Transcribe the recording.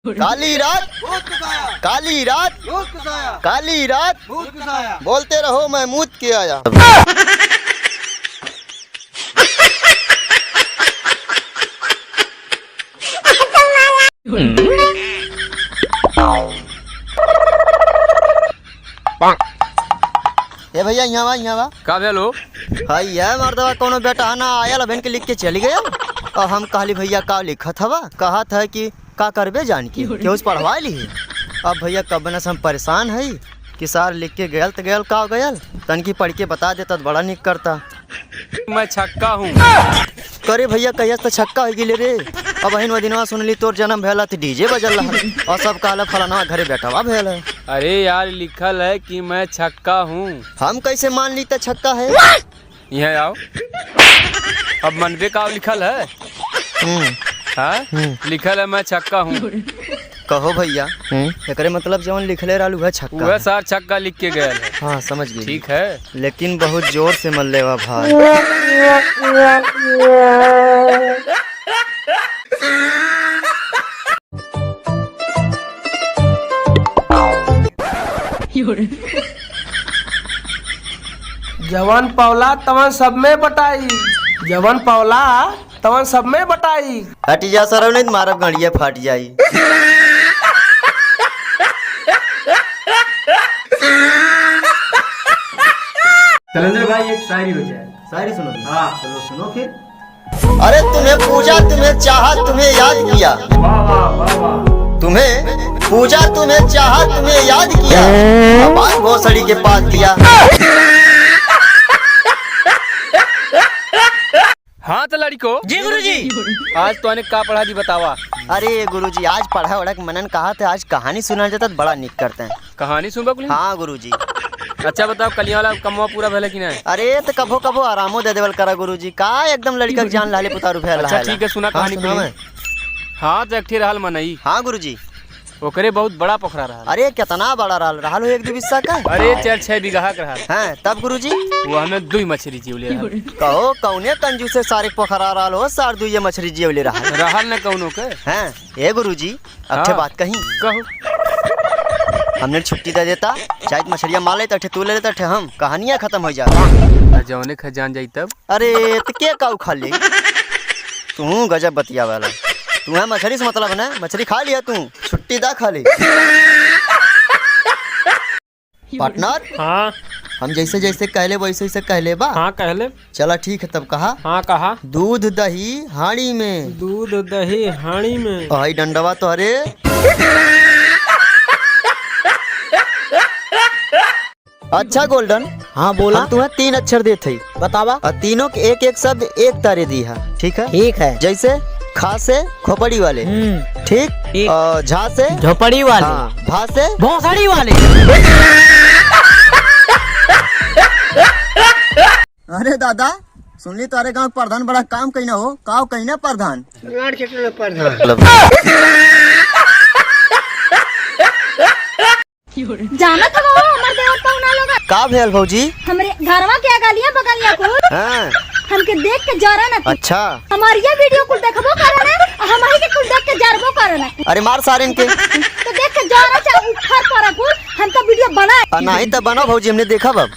काली रात काली रात काली रात बोलते रहो मैं मूत के आया। ए भैया यहाँ का भेलो? हाई है मर्दवा कोनो बेटा ना आया बहन के लिख के चली गया और हम कहली भैया का लिखत हवा कहा था कि का करबे जान की उस पढ़वा ली। अब भैया कब न हम परेशान है कि सार लिख के गयल तो गयल का गयल तन की पढ़ के बता देता तो बड़ा निक करता। मैं छक्का हूँ। करे भैया कहिया तो छक्का हो गई रे। अब बहन वो दिनवा सुनली तोर जन्म भेला तो डीजे बजल रहा और सब कहला फलाना घरे बैठा भेल है। अरे यार लिखल है कि मैं छक्का हूँ। हम कैसे मान ली तो छक्का है। यहाँ आओ। अब मनबे का लिखल है। हाँ लिखल है मैं छक्का हूँ। कहो भैया एकरे मतलब जवन लिखले रहलू है छक्का वह सार छक्का लिख के गया है। हाँ समझ गई। ठीक है लेकिन बहुत जोर से मल लेवा भाई। जवन पौला तवन सब में बटाई। जवन पौला तवन सब में बटाई। हटी जा सर नहीं मारब गड़िया फट जाई। कलेंदर भाई एक शायरी हो जाए। शायरी सुनो। हाँ चलो सुनो फिर। अरे तुम्हें पूजा तुम्हें चाहा तुम्हें याद किया। वाह वाह वाह वाह। तुम्हें पूजा तुम्हें चाहा तुम्हें याद किया। बात भोसड़ी के पास दिया। हाँ तो लड़को जी गुरुजी। आज तो का पढ़ा दी बतावा। अरे गुरुजी आज पढ़ा वढ़ा मनन कहा था आज कहानी सुना जाता तो बड़ा निक करते हैं। कहानी सुनबा कुली? हाँ गुरुजी। अच्छा बताओ कलिया वाला कमवा पूरा भेले कि नहीं? अरे तो कभो कभो आरामो दे देवल करा गुरुजी का एकदम लड़का के जान लाले पुतारू भेल। अच्छा ठीक है सुना कहानी कुली। हाँ तो एक रहल मनई। हाँ गुरुजी। ओकरे बहुत बड़ा पोखरा रहा। अरे कितना बड़ा रहल हो एक दो बिस्सा का। अरे 4-6 बीघा का रहा। हाँ तब गुरुजी वो हमें 2 मछली जीवले रहा। कहो कौने कंजू से सारे पोखरा रहल हो सार 2 मछली जीवले रहल न कौनो के। हैं ए गुरुजी अच्छे हाँ। बात कही कहो हमने छुट्टी दे देता चाहे मछलियाँ मार लेता तू ले लेता हम कहानियाँ खत्म हो जाता। जौने खजान जाई तब। अरे तो के काऊ खा ली तू गजब बतिया वाला। तू है मछली से मतलब है मछली खा लिया तू छुट्टी दा खा ली। पार्टनर हाँ हम जैसे जैसे कहले वैसे वैसे कहले बा। हाँ कहले। चला ठीक है तब कहा। हाँ कहा। दूध दही हाड़ी में। दूध दही हाड़ी में। भाई डंडवा तो अरे अच्छा गोल्डन। हाँ बोला। हम तुम्हें 3 अक्षर देते बतावा। और तीनों के एक शब्द एक तारे दी है। ठीक है ठीक है। जैसे खा से खोपड़ी वाले ठीक और झा से झोपड़ी वाले। हाँ, भा से भोसड़ी वाले। अरे दादा सुन ली तारे गाँव प्रधान बड़ा काम कहीं ना हो काव कहीं ना प्रधान। जाना था वो हमारे देवर पहुना लोग का भेल भौजी हमरे घरवा के गलियां बगलियां कुल हाँ हमके देख के जरा ना। अच्छा हमारी ये वीडियो कुल देखबो करे ना हमारी के कुल देख के जरबो करे ना। अरे मार सारे इनके तो देख के जरा चाहे ऊपर पर कुल हम तो वीडियो बनाए नहीं तो बनाओ भौजी हमने देखा अब।